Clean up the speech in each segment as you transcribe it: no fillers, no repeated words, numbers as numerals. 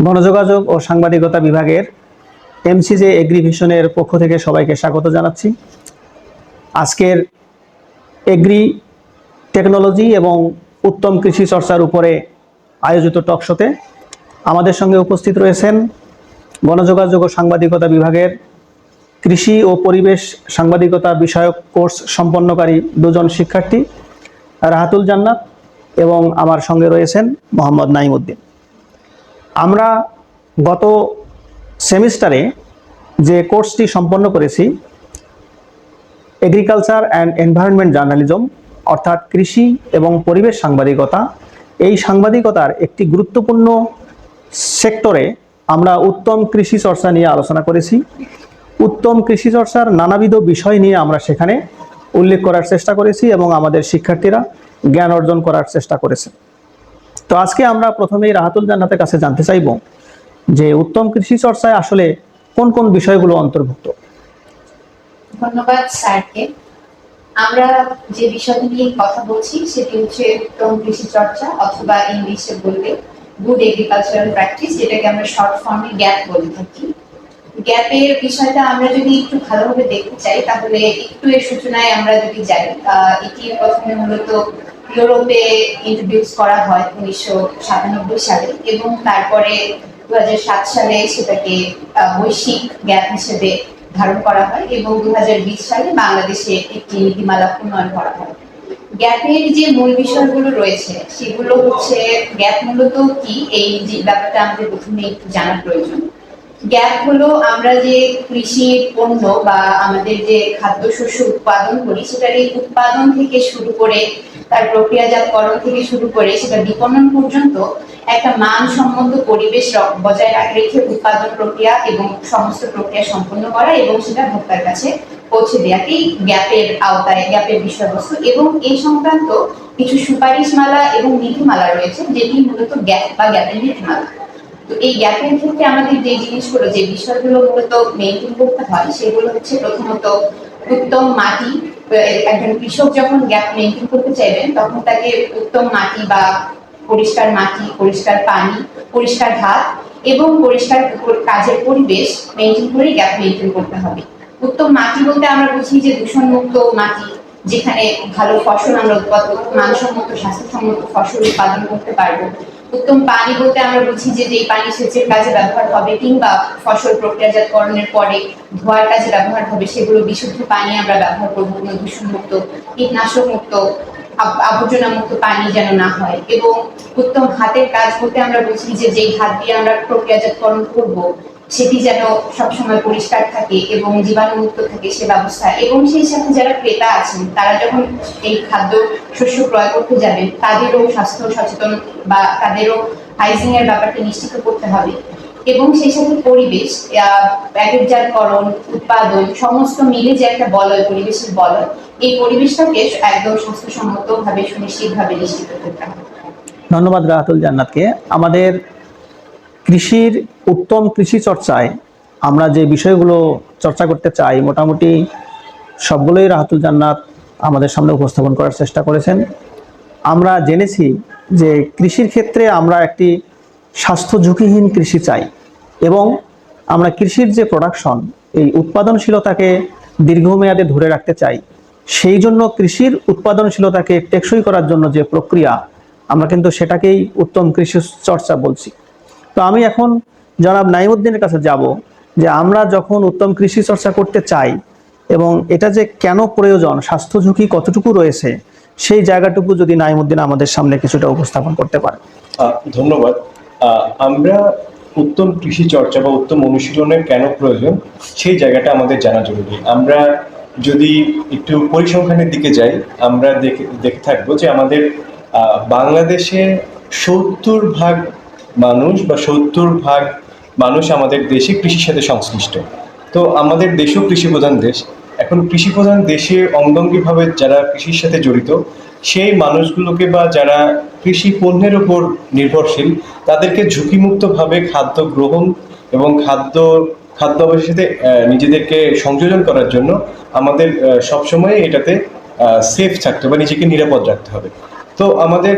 গণযোগাযোগ ও সাংবাদিকতা বিভাগের এমসিজে এগ্রিভিশনের পক্ষ থেকে সবাইকে স্বাগত জানাচ্ছি। আজকের এগ্রি টেকনোলজি এবং উত্তম কৃষি চর্চার উপরে আয়োজিত টকশোতে আমাদের সঙ্গে উপস্থিত রয়েছেন গণযোগাযোগ ও সাংবাদিকতা বিভাগের কৃষি ও পরিবেশ সাংবাদিকতা বিষয়ক কোর্স সম্পন্নকারী দুজন শিক্ষার্থী রাহাতুল জান্নাত এবং আমার সঙ্গে রয়েছেন মোহাম্মদ নাইমউদ্দিন। আমরা গত সেমিস্টারে যে কোর্সটি সম্পন্ন করেছি এগ্রিকালচার অ্যান্ড এনভায়রনমেন্ট জার্নালিজম অর্থাৎ কৃষি এবং পরিবেশ সাংবাদিকতা, এই সাংবাদিকতার একটি গুরুত্বপূর্ণ সেক্টরে আমরা উত্তম কৃষি চর্চা নিয়ে আলোচনা করেছি। উত্তম কৃষি চর্চার নানাবিধ বিষয় নিয়ে আমরা সেখানে উল্লেখ করার চেষ্টা করেছি এবং আমাদের শিক্ষার্থীরা জ্ঞান অর্জন করার চেষ্টা করেছে। তো আজকে আমরা প্রথমেই রাহাতুল জান্নাতের কাছে জানতে চাইব যে উত্তম কৃষি চর্চায় আসলে কোন কোন বিষয়গুলো অন্তর্ভুক্ত। ধন্যবাদ স্যারকে। আমরা যে বিষয়টি নিয়ে কথা বলছি সেটি হচ্ছে উত্তম কৃষি চর্চা অথবা ইংলিশে বললে গুড এগ্রিকালচারাল প্র্যাকটিস, যেটাকে আমরা শর্ট ফর্মে গ্যাপ বলে থাকি। গ্যাপের বিষয়টা আমরা যদি একটু ভালোভাবে দেখতে চাই তাহলে একটু এর সূচনায় আমরা যদি যাই, এটি প্রথমে মূলত ইউরোপে ইন্ট্রোডিউস করা হয় 1997 সালে এবং তারপরে 2007 সালে সেটাকে বৈশ্বিক গ্যাপ হিসেবে ধারণ করা হয় এবং 2020 সালে বাংলাদেশে একটি নীতিমালা প্রণয়ন করা হয়। গ্যাপের যে মূল বিষয়গুলো রয়েছে সেগুলো হচ্ছে গ্যাপ মূলত কি, এই যে ব্যাপারটা আমাদের প্রথমে একটু জানার প্রয়োজন। গ্যাপ হলো আমরা যে কৃষি পণ্য বা আমাদের যে খাদ্যশস্য উৎপাদন করি সেটার এই উৎপাদন থেকে শুরু করে তার প্রক্রিয়াজাতকরণ থেকে শুরু করে সেটা বিপণন পর্যন্ত একটা মানসম্মত পরিবেশ বজায় রেখে উৎপাদন প্রক্রিয়া এবং সমস্ত প্রক্রিয়া সম্পন্ন করা এবং সেটা ভোক্তার কাছে পৌঁছে দেওয়াকেই গ্যাপের আওতায়, গ্যাপের বিষয়বস্তু। এবং এই সংক্রান্ত কিছু সুপারিশমালা এবং নীতিমালা রয়েছে যেটি মূলত গ্যাপ বা গ্যাপের নীতিমালা। তো এই গ্যাপের ক্ষেত্রে আমাদের যে জিনিসগুলো, যে বিষয়গুলো মূলত মেনটেন করতে হয় সেগুলো হচ্ছে প্রথমত উত্তম মাটি। একজন কৃষক যখন গ্যাপ মেনটেন করতে চাইবেন তখন তাকে উত্তম মাটি বা পরিষ্কার মাটি, পরিষ্কার পানি, পরিষ্কার ঘাস এবং পরিষ্কার কাজের পরিবেশ মেনটেন করে গ্যাপ মেনটেন করতে হবে। উত্তম মাটি বলতে আমরা বুঝি যে দূষণমুক্ত মাটি, যেখানে ভালো ফসল আমরা মানসম্মত স্বাস্থ্যসম্মত ফসল উৎপাদন করতে পারবো। উত্তম পানি বলতে আমরা বুঝি যে যেই পানি সেচের কাজে ব্যবহার হবে কিংবা ফসল প্রক্রিয়াজাতকরণের পরে ধোয়ার কাজে ব্যবহার হবে সেগুলো বিশুদ্ধ পানি আমরা ব্যবহার করবো, কোনো দূষণমুক্ত, কীটনাশক মুক্ত, আবর্জনা মুক্ত পানি যেন না হয়। এবং উত্তম হাতের কাজ বলতে আমরা বুঝি যে যেই হাত দিয়ে আমরা প্রক্রিয়াজাতকরণ করব সেটি যেন সবসময় পরিষ্কার থাকে এবং জীবাণুমুক্ত থাকে সে ব্যবস্থা। এবং সেই সাথে যারা ক্রেতা আছেন তারা যখন এই খাদ্য শস্য ক্রয় করতে যাবেন তাদেরও স্বাস্থ্য সচেতন বা তাদেরও হাইজিন এর ব্যাপারটা নিশ্চিত করতে হবে। এবং সেই সাথে পরিবেশ, প্যাকেটজাতকরণ, উৎপাদন সমস্ত মিলে যে একটা বলয়, পরিবেশের বলয়, এই পরিবেশটাকে একদম স্বাস্থ্যসম্মত ভাবে সুনিশ্চিত ভাবে নিশ্চিত করতে হবে। ধন্যবাদ রাহাতুল জান্নাতকে। আমাদের কৃষির উত্তম কৃষি চর্চায় আমরা যে বিষয়গুলো চর্চা করতে চাই মোটামুটি সবগুলোই রাহাতুল জান্নাত আমাদের সামনে উপস্থাপন করার চেষ্টা করেছেন। আমরা জেনেছি যে কৃষির ক্ষেত্রে আমরা একটি স্বাস্থ্য ঝুঁকিহীন কৃষি চাই এবং আমরা কৃষির যে প্রোডাকশন, এই উৎপাদনশীলতাকে দীর্ঘমেয়াদে ধরে রাখতে চাই। সেই জন্য কৃষির উৎপাদনশীলতাকে টেকসই করার জন্য যে প্রক্রিয়া, আমরা কিন্তু সেটাকেই উত্তম কৃষি চর্চা বলছি। তো আমি এখন জনাব নাইমউদ্দিনের কাছে যাব যে আমরা যখন উত্তম কৃষি চর্চা করতে চাই এবং এটা যে কেন প্রয়োজন, স্বাস্থ্য ঝুঁকি কতটুকু রয়েছে, সেই জায়গাটুকু যদি নাইমউদ্দিন আমাদের সামনে কিছুটা উপস্থাপন করতে পারে। ধন্যবাদ। আমরা উত্তম কৃষি চর্চা বা উত্তম অনুশীলনের কেন প্রয়োজন সেই জায়গাটা আমাদের জানা জরুরি। আমরা যদি একটু পরিসংখ্যানের দিকে যাই আমরা দেখে থাকবো যে আমাদের বাংলাদেশে 70% মানুষ বা 70% মানুষ আমাদের দেশে কৃষির সাথে সংশ্লিষ্ট। তো আমাদের দেশও কৃষি প্রধান দেশ। এখন কৃষি প্রধান দেশে অঙ্গাঙ্গিভাবে যারা কৃষির সাথে জড়িত সেই মানুষগুলোকে বা যারা কৃষি পণ্যের উপর নির্ভরশীল তাদেরকে ঝুঁকিমুক্তভাবে খাদ্য গ্রহণ এবং খাদ্যাভ্যাসের সাথে নিজেদেরকে সংযোজন করার জন্য আমাদের সবসময় এটাতে সেফ থাকতে হবে, নিজেকে নিরাপদ রাখতে হবে। তো আমাদের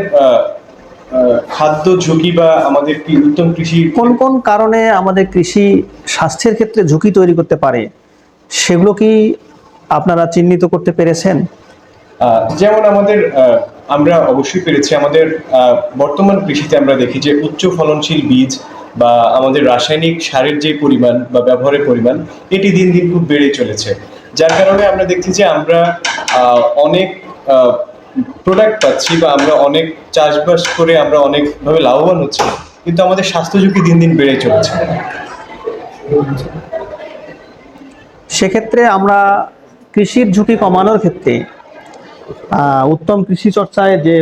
খাদ্য ঝুঁকি বা আমাদের কি উত্তম কৃষি কোন কোন কারণে আমাদের কৃষি স্বাস্থ্যের ক্ষেত্রে ঝুঁকি তৈরি করতে পারে সেগুলো কি আপনারা চিহ্নিত করতে পেরেছেন? যেমন আমাদের আমরা অবশ্যই পেরেছি আমাদের বর্তমান কৃষিতে আমরা দেখি যে উচ্চ ফলনশীল বীজ বা আমাদের রাসায়নিক সারের যে পরিমাণ বা ব্যবহারের পরিমাণ এটি দিন দিন খুব বেড়ে চলেছে, যার কারণে আমরা দেখছি যে আমরা অনেক প্রোডাক্ট পাচ্ছি বা আমরা অনেক চাষবাস করে আমরা অনেকভাবে লাভবান হচ্ছি, কিন্তু আমাদের স্বাস্থ্য ঝুঁকি দিন দিন বেড়ে চলেছে। সেক্ষেত্রে আমরা কৃষির ঝুঁকি কমানোর ক্ষেত্রে উত্তম কৃষি চর্চায় যে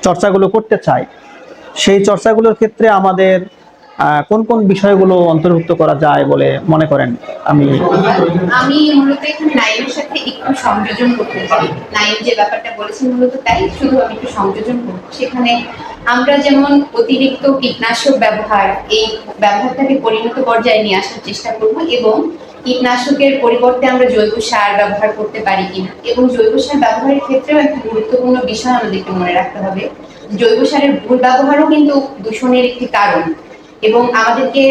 চর্চাগুলো করতে চাই সেই চর্চাগুলোর ক্ষেত্রে আমাদের কোন কোন বিষয়গুলো অন্তর্ভুক্ত করা যায় বলে মনে করেন? আমি মূলত এখানে নাইমের সাথে একটু সংযোজন করতে চাই। নাইম যে ব্যাপারটা বলেছেন মূলত তাই, শুধু আমি একটু সংযোজন করব। সেখানে আমরা যেমন অতিরিক্ত কীটনাশক ব্যবহার, এই ব্যবহারটাকে পরিণত পর্যায়ে নিয়ে আসার চেষ্টা করব, এবং কীটনাশকের পরিবর্তে আমরা জৈব সার ব্যবহার করতে পারি কিনা, এবং জৈব সার ব্যবহারের ক্ষেত্রেও একটা গুরুত্বপূর্ণ বিষয় আমাদেরকে মনে রাখতে হবে, জৈব সারের ভুল ব্যবহারও কিন্তু দূষণের একটি কারণ। এবং আমাদেরকে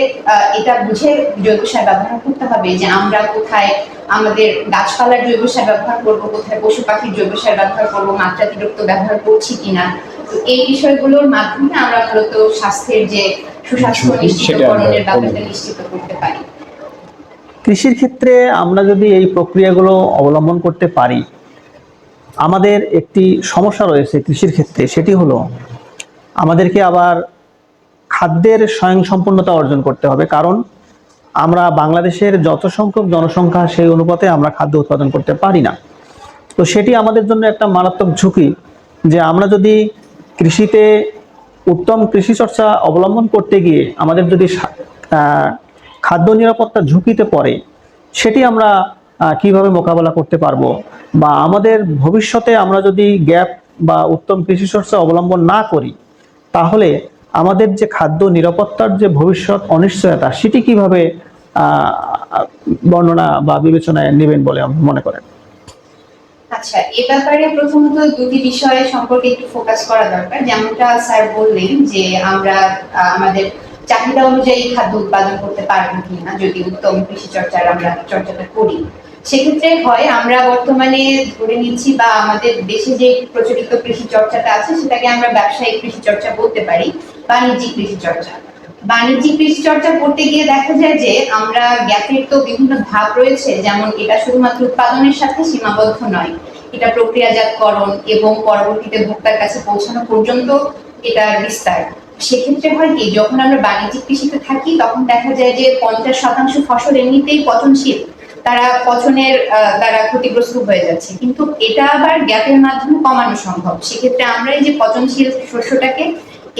এটা বুঝে জৈব সার ব্যবহার করতে হবে যে আমরা কোথায় আমাদের গাছপালার জৈব সার ব্যবহার করব, কোথায় পশু পাখির জৈব সার ব্যবহার করব, মাত্রাতিরিক্ত ব্যবহার করছি কিনা। তো এই বিষয়গুলোর মাধ্যমে আমরা মূলত স্বাস্থ্যের যে সুস্বাস্থ্য নিশ্চিতকরণের ব্যাপারটা নিশ্চিত করতে পারি। কৃষির ক্ষেত্রে আমরা যদি এই প্রক্রিয়াগুলো অবলম্বন করতে পারি, আমাদের একটি সমস্যা রয়েছে কৃষির ক্ষেত্রে, সেটি হলো আমাদেরকে আবার খাদ্যের স্বয়ংসম্পূর্ণতা অর্জন করতে হবে, কারণ আমরা বাংলাদেশের যত সংখ্যক জনসংখ্যা সেই অনুপাতে আমরা খাদ্য উৎপাদন করতে পারি না। তো সেটি আমাদের জন্য একটা মারাত্মক ঝুঁকি যে আমরা যদি কৃষিতে উত্তম কৃষি চর্চা অবলম্বন করতে গিয়ে আমাদের যদি খাদ্য নিরাপত্তা ঝুঁকিতে পড়ে, সেটি আমরা কিভাবে মোকাবেলা করতে পারবো, বা আমাদের ভবিষ্যতে আমরা যদি গ্যাপ বা উত্তম কৃষি চর্চা অবলম্বন না করি তাহলে আমাদের যে খাদ্য নিরাপত্তার যে ভবিষ্যৎ অনিশ্চয়তা সেটি কিভাবে বর্ণনা বা বিবেচনায় নেবেন বলে আপনি মনে করেন? আচ্ছা, এ ব্যাপারে প্রথমত দুটি বিষয় সম্পর্কে একটু ফোকাস করা দরকার। যেমনটা স্যার বললেন যে আমরা আমাদের চাহিদা অনুযায়ী খাদ্য উৎপাদন করতে পারবো কিনা যদি উত্তম কৃষি চর্চাটা করি। সেক্ষেত্রে হয় আমরা বর্তমানে ধরে নিচ্ছি বা আমাদের দেশে যে প্রচলিত কৃষি চর্চাটা আছে সেটাকে আমরা ব্যবসায়িক কৃষি চর্চা বলতে পারি, বাণিজ্যিক কৃষি চর্চা। বাণিজ্যিক কৃষি চর্চা করতে গিয়ে দেখা যায় যে আমরা গ্যাপের তো বিভিন্ন ধাপ রয়েছে, যেমন এটা শুধুমাত্র উৎপাদনের সাথে সীমাবদ্ধ নয়, এটা প্রক্রিয়াজাতকরণ এবং পরবর্তীতে ভোক্তার কাছে পৌঁছানো পর্যন্ত এটার বিস্তার। সেক্ষেত্রে হয় কি, যখন আমরা বাণিজ্যিক কৃষিতে থাকি তখন দেখা যায় যে 50% ফসল এমনিতেই পচনশীল, তারা পচনের দ্বারা ক্ষতিগ্রস্ত হয়ে যাচ্ছে, কিন্তু এটা আবার গ্যাপের মাধ্যমে কমানো সম্ভব। সেক্ষেত্রে আমরা এই যে পচনশীল শস্যটাকে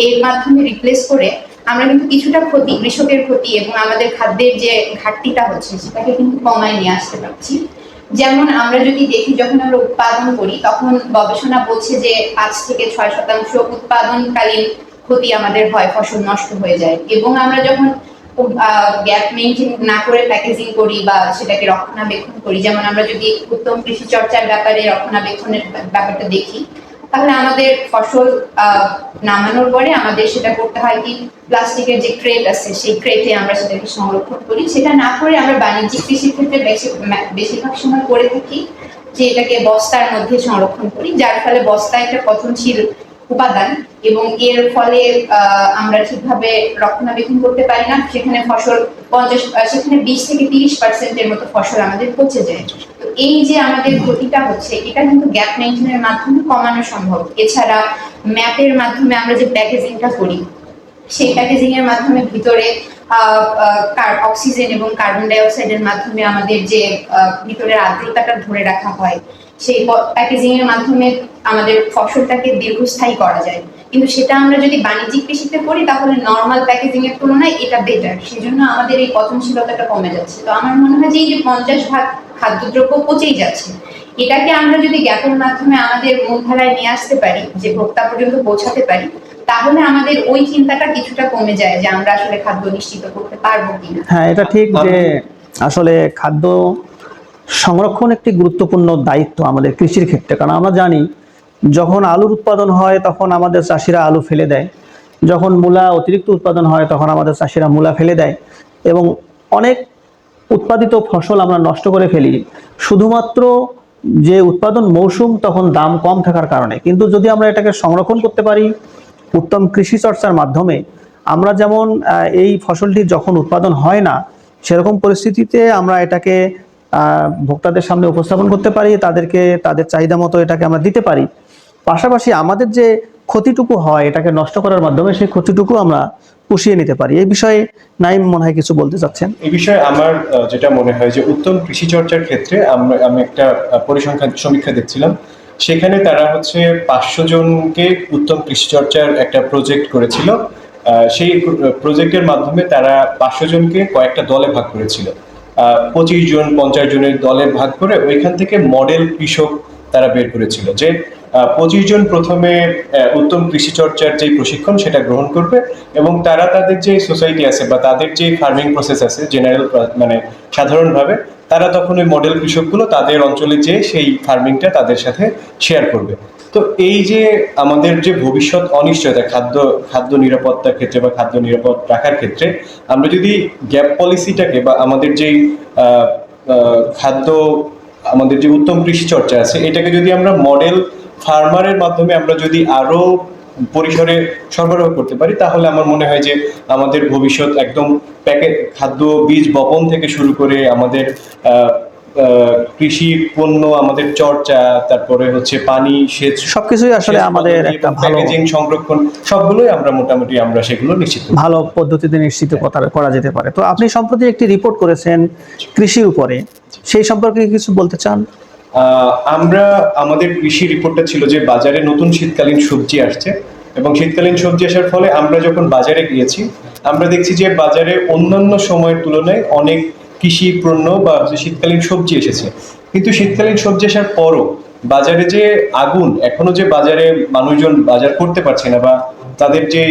এর মাধ্যমে রিপ্লেস করে আমরা কিন্তু কিছুটা ক্ষতি, কৃষকের ক্ষতি এবং আমাদের খাদ্যের যে ঘাটতিটা হচ্ছে সেটাকে কিন্তু কমায় নিয়ে আসতে পারছি। যেমন আমরা যদি দেখি, যখন আমরা উৎপাদন করি তখন গবেষণা বলছে যে 5 থেকে 6% উৎপাদনকালীন ক্ষতি আমাদের হয়, ফসল নষ্ট হয়ে যায়। এবং আমরা যখন গ্যাপ মেনটেন না করে প্যাকেজিং করি বা সেটাকে রক্ষণাবেক্ষণ করি, যেমন আমরা যদি উত্তম কৃষি চর্চার ব্যাপারে রক্ষণাবেক্ষণের ব্যাপারটা দেখি, তাহলে আমাদের ফসল নামানোর পরে আমাদের সেটা করতে হয় কি, প্লাস্টিকের যে ক্রেট আছে সেই ক্রেটে আমরা সেটাকে সংরক্ষণ করি। সেটা না করে আমরা বাণিজ্যিক কৃষির ক্ষেত্রে বেশিরভাগ সময় করে থাকি যে এটাকে বস্তার মধ্যে সংরক্ষণ করি, যার ফলে বস্তা একটা পচনশীল উপাদান এবং এর ফলে আমরা ঠিকভাবে রক্ষণাবেক্ষণ করতে পারি না। সেখানে ফসল 20 থেকে 30% মতো ফসল আমাদের পচে যায়। তো এই যে আমাদের ক্ষতিটা হচ্ছে, এটা কিন্তু গ্যাপ মেনটেনের মাধ্যমে কমানো সম্ভব। এছাড়া ম্যাপের মাধ্যমে আমরা যে প্যাকেজিংটা করি, সেই প্যাকেজিং এর মাধ্যমে ভিতরে অক্সিজেন এবং কার্বন ডাই অক্সাইডের মাধ্যমে আমাদের যে ভিতরের আর্দ্রতাটা ধরে রাখা হয়, সেই প্যাকেজিং এর মাধ্যমে আমাদের ফসলটাকে দীর্ঘস্থায়ী করা যায়। কিন্তু সেটা আমরা যদি বাণিজ্যিক কৃষিতে করি তাহলে নর্মাল প্যাকেজিং এর তুলনায় এটা বেটার, সেজন্য আমাদের এই পচনশীলতাটা কমে যাচ্ছে। তো আমার মনে হয় যে এই যে 50% খাদ্যদ্রব্য পচেই যাচ্ছে, এটাকে আমরা যদি গ্যাপের মাধ্যমে আমাদের মূলধারায় নিয়ে আসতে পারি, যে ভোক্তা পর্যন্ত পৌঁছাতে পারি, তাহলে আমাদের ওই চিন্তাটা কিছুটা কমে যায় যে আমরা আসলে খাদ্য নিশ্চিত করতে পারবো কিনা। হ্যাঁ, এটা ঠিক যে আসলে খাদ্য সংরক্ষণ একটি গুরুত্বপূর্ণ দায়িত্ব আমাদের কৃষির ক্ষেত্রে, কারণ আমরা জানি যখন আলুর উৎপাদন হয় তখন আমাদের চাষিরা আলু ফেলে দেয়, যখন মূলা অতিরিক্ত উৎপাদন হয় তখন আমাদের চাষিরা মূলা ফেলে দেয়, এবং অনেক উৎপাদিত ফসল আমরা নষ্ট করে ফেলি শুধুমাত্র যে উৎপাদন মৌসুম তখন দাম কম থাকার কারণে। কিন্তু যদি আমরা এটাকে সংরক্ষণ করতে পারি উত্তম কৃষি চর্চার মাধ্যমে, আমরা যেমন এই ফসলটি যখন উৎপাদন হয় না সেরকম পরিস্থিতিতে আমরা এটাকে ভোক্তাদের সামনে উপস্থাপন করতে পারি, তাদেরকে তাদের চাহিদা মতো এটাকে আমরা দিতে পারি। পাশাপাশি আমাদের যে ক্ষতিটুকু হয় এটাকে নষ্ট করার মাধ্যমে সেই ক্ষতিটুকু আমরা পুষিয়ে নিতে পারি। এই বিষয়ে নাইম মনে হয় কিছু বলতে চাচ্ছেন। এই বিষয়ে আমার যেটা মনে হয় যে উত্তম কৃষি চর্চার ক্ষেত্রে আমি একটা পরিসংখ্যান সমীক্ষা দেখছিলাম, সেখানে তারা হচ্ছে 500 জনকে উত্তম কৃষি চর্চার একটা প্রজেক্ট করেছিল। সেই প্রজেক্টের মাধ্যমে তারা 500 জনকে কয়েকটা দলে ভাগ করেছিল, 25 জন 50 জনের দলে ভাগ করে ওইখান থেকে মডেল কৃষক তারা বের করেছিল যে 25 জন প্রথমে উত্তম কৃষি চর্চার যে প্রশিক্ষণ সেটা গ্রহণ করবে, এবং তারা তাদের যে সোসাইটি আছে বা তাদের যে ফার্মিং প্রসেস আছে জেনারেল মানে সাধারণভাবে, তারা তখন ওই মডেল কৃষকগুলো তাদের অঞ্চলে যেয়ে সেই ফার্মিংটা তাদের সাথে শেয়ার করবে। তো এই যে আমাদের যে ভবিষ্যৎ অনিশ্চয়তা খাদ্য নিরাপত্তার ক্ষেত্রে বা খাদ্য নিরাপদ রাখার ক্ষেত্রে, আমরা যদি গ্যাপ পলিসিটাকে বা আমাদের যেই খাদ্য আমাদের যে উত্তম কৃষি চর্চা আছে এটাকে যদি আমরা মডেল ফার্মারের মাধ্যমে আমরা যদি আরো পরিসরে সরবরাহ করতে পারি, তাহলে আমার মনে হয় যে আমাদের ভবিষ্যৎ একদম প্যাকেট খাদ্য বীজ বপন থেকে শুরু করে আমাদের কৃষি পণ্য, আমাদের চর্চা, তারপরে হচ্ছে পানি সেচ, সবকিছুই আসলে আমাদের একটা ভালো প্যাকেজিং, সংরক্ষণ, সবগুলোই আমরা মোটামুটি আমরা সেগুলো নিশ্চিত করব। ভালো পদ্ধতিতে নিশ্চিত করা যেতে পারে। তো আপনি সম্প্রতি একটি রিপোর্ট করেছেন কৃষির উপরে, সেই সম্পর্কে কিছু বলতে চান? আমরা আমাদের কৃষি রিপোর্টটা ছিল যে বাজারে নতুন শীতকালীন সবজি আসছে, এবং শীতকালীন সবজি আসার ফলে আমরা যখন বাজারে গিয়েছি আমরা দেখছি যে বাজারে অন্যান্য সময়ের তুলনায় অনেক কৃষি পণ্য বা যে শীতকালীন সবজি এসেছে, কিন্তু শীতকালীন সবজি আসার পরও বাজারে যে আগুন, এখনো যে বাজারে মানুষজন বাজার করতে পারছে না, বা তাদের যে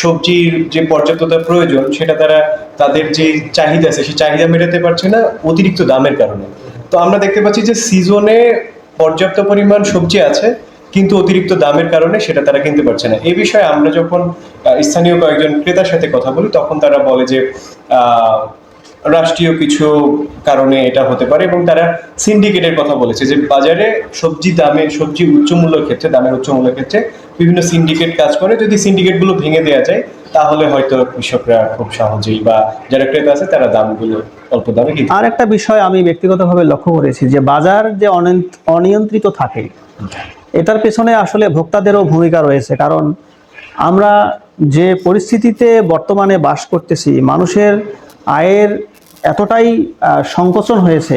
সবজির যে পর্যাপ্ততা প্রয়োজন সেটা তারা তাদের যে চাহিদা আছে সেই চাহিদা মেটাতে পারছে না অতিরিক্ত দামের কারণে। তো আমরা দেখতে পাচ্ছি যে সিজনে পর্যাপ্ত পরিমাণ সবজি আছে কিন্তু অতিরিক্ত দামের কারণে সেটা তারা কিনতে পারছে না। এই বিষয়ে আমরা যখন স্থানীয় কয়েকজন ক্রেতার সাথে কথা বলি তখন তারা বলে যে রাষ্ট্রীয় কিছু কারণে এটা হতে পারে, এবং তারা সিন্ডিকেটের কথা বলেছে যে বাজারে সবজি উচ্চ মূল্যের ক্ষেত্রে, দামের উচ্চ মূল্যের ক্ষেত্রে বিভিন্ন সিন্ডিকেট কাজ করে। যদি সিন্ডিকেটগুলো ভেঙে দেওয়া যায় তাহলে হয়তো কৃষকরা খুব সহজেই বা যারা ক্রেতা আছে তারা দামগুলো অল্প দামে কিনতে। আর একটা বিষয় আমি ব্যক্তিগতভাবে লক্ষ্য করেছি যে বাজার যে অনিয়ন্ত্রিত থাকে এটার পেছনে আসলে ভোক্তাদেরও ভূমিকা রয়েছে। কারণ আমরা যে পরিস্থিতিতে বর্তমানে বাস করতেছি, মানুষের আয়ের এতটাই সংকোচন হয়েছে,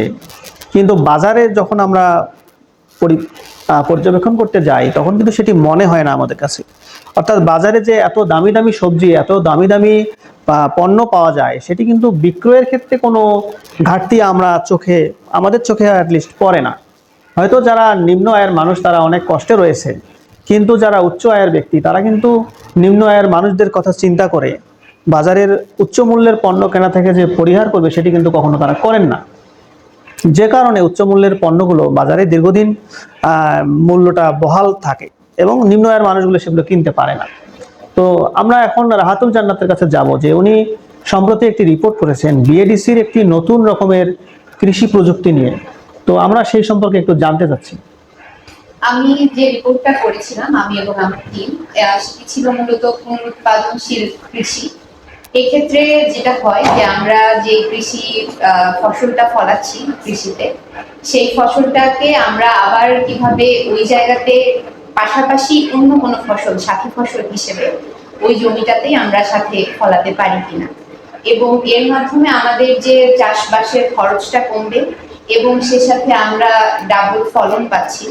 কিন্তু বাজারে যখন আমরা পর্যবেক্ষণ করতে যাই তখন কিন্তু সেটি মনে হয় না আমাদের কাছে। অর্থাৎ বাজারে যে এত দামি দামি সবজি, এত দামি দামি পণ্য পাওয়া যায়, সেটি কিন্তু বিক্রয়ের ক্ষেত্রে কোনো ঘাটতি আমাদের চোখে অ্যাটলিস্ট পড়ে না। হয়তো যারা নিম্ন আয়ের মানুষ তারা অনেক কষ্টে রয়েছে, কিন্তু যারা উচ্চ আয়ের ব্যক্তি তারা কিন্তু নিম্ন আয়ের মানুষদের কথা চিন্তা করে বাজারের উচ্চ মূল্যের পণ্য কেনা থেকে যে পরিহার করবে সেটি কিন্তু কখনো তারা করেন না, যে কারণে উচ্চ মূল্যের পণ্যগুলো বাজারে দীর্ঘদিন মূল্যটা বহাল থাকে এবং নিম্ন আয়ের মানুষগুলো সেগুলো কিনতে পারে না। তো আমরা এখন রাহাতুল জান্নাতের কাছে যাব যে উনি সম্প্রতি একটি রিপোর্ট করেছেন বিএডিসির একটি নতুন রকমের কৃষি প্রযুক্তি নিয়ে। তো আমরা সেই সম্পর্কে একটু জানতে চাচ্ছি। আমি যে রিপোর্টটা করেছিলাম, আমি এবং আমার টিম, সেটি ছিল মূলত পুনরুৎপাদনশীল কৃষি। এক্ষেত্রে যেটা হয় যে আমরা যে কৃষি ফসলটা ফলাচ্ছি কৃষিতে, সেই ফসলটাকে আমরা আবার কিভাবে ওই জায়গাতে পাশাপাশি অন্য কোনো ফসল, সাথী ফসল হিসেবে ওই জমিটাতেই আমরা সাথে ফলাতে পারি কিনা, এবং এর মাধ্যমে আমাদের যে চাষবাসের খরচটা কমবে এবং সে সাথে আমরা ডাবল ফলন পাচ্ছি,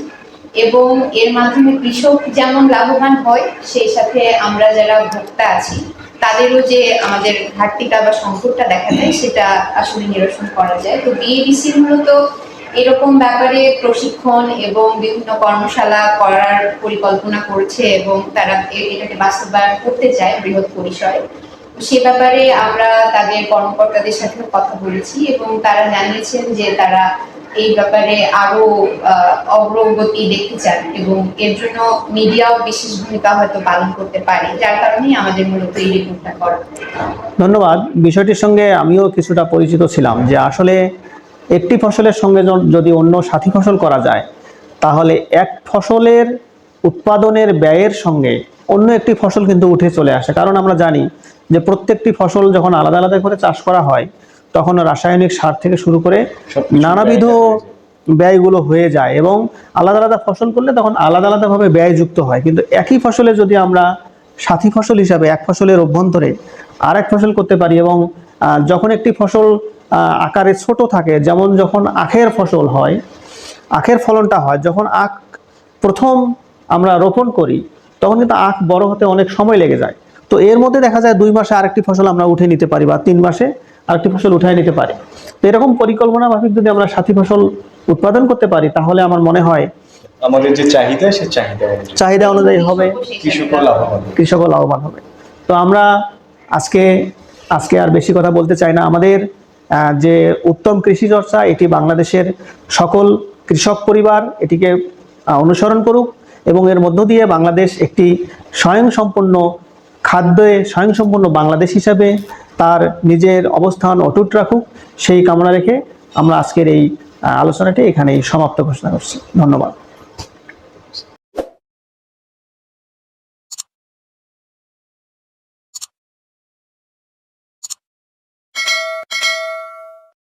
এবং এর মাধ্যমে কৃষক যেমন লাভবান হয় সেই সাথে আমরা যারা ভোক্তা আছি তাদেরও যে আমাদের ঘাটতিটা বা সংকটটা দেখা দেয় সেটা আসলে নিরসন করা যায়। তো বিএডিসি মূলত এরকম ব্যাপারে প্রশিক্ষণ এবং বিভিন্ন কর্মশালা করার পরিকল্পনা করছে এবং তারা এটাকে বাস্তবায়ন করতে চায় বৃহৎ পরিসরে। সে ব্যাপারে আমরা তাদের কর্মকর্তাদের সাথে কথা বলেছি এবং তারা জানিয়েছেন যে তারা এই ব্যাপারে আরো অগ্রগতি দেখতে চান এবং এর জন্য মিডিয়াও বিশেষ ভূমিকা হয়তো পালন করতে পারে, যার কারণেই আমাদের মূলত এই রিপোর্টটা করা। ধন্যবাদ। বিষয়টির সঙ্গে আমিও কিছুটা পরিচিত ছিলাম যে আসলে একটি ফসলের সঙ্গে যদি অন্য সাথী ফসল করা যায় তাহলে এক ফসলের উৎপাদনের ব্যয়ের সঙ্গে অন্য একটি ফসল কিন্তু উঠে চলে আসে। কারণ আমরা জানি যে প্রত্যেকটি ফসল যখন আলাদা আলাদা করে চাষ করা হয় তখন রাসায়নিক সার থেকে শুরু করে নানাবিধ ব্যয়গুলো হয়ে যায় এবং আলাদা আলাদা ফসল করলে তখন আলাদা আলাদাভাবে ব্যয়যুক্ত হয়। কিন্তু একই ফসলে যদি আমরা সাথী ফসল হিসাবে এক ফসলের অভ্যন্তরে আর এক ফসল করতে পারি এবং যখন একটি ফসল আকারে ছোট থাকে, যেমন যখন আখের ফসল হয়, আখের ফলনটা হয় যখন আখ প্রথম আমরা রোপণ করি তখন কিন্তু আখ বড় হতে অনেক সময় লেগে যায়। তো এর মধ্যে দেখা যায় 2 মাসে আরেকটি ফসল আমরা উঠে নিতে পারি বা 3 মাসে আরেকটি ফসল উঠায় নিতে পারি। তো এরকম পরিকল্পনা মাফিক যদি আমরা সাথী ফসল উৎপাদন করতে পারি তাহলে আমার মনে হয় আমাদের যে চাহিদা সে চাহিদা অনুযায়ী হবে, কৃষকও লাভবান হবে। তো আমরা আজকে আর বেশি কথা বলতে চাই না। আমাদের যে উত্তম কৃষি চর্চা এটি বাংলাদেশের সকল কৃষক পরিবার এটিকে অনুসরণ করুক এবং এর মধ্য দিয়ে বাংলাদেশ একটি স্বয়ংসম্পূর্ণ খাদ্যে স্বয়ংসম্পূর্ণ বাংলাদেশ হিসাবে তার নিজের অবস্থান অটুট রাখুক, সেই কামনা রেখে আমরা আজকের এই আলোচনাটি এখানেই সমাপ্ত ঘোষণা করছি। ধন্যবাদ।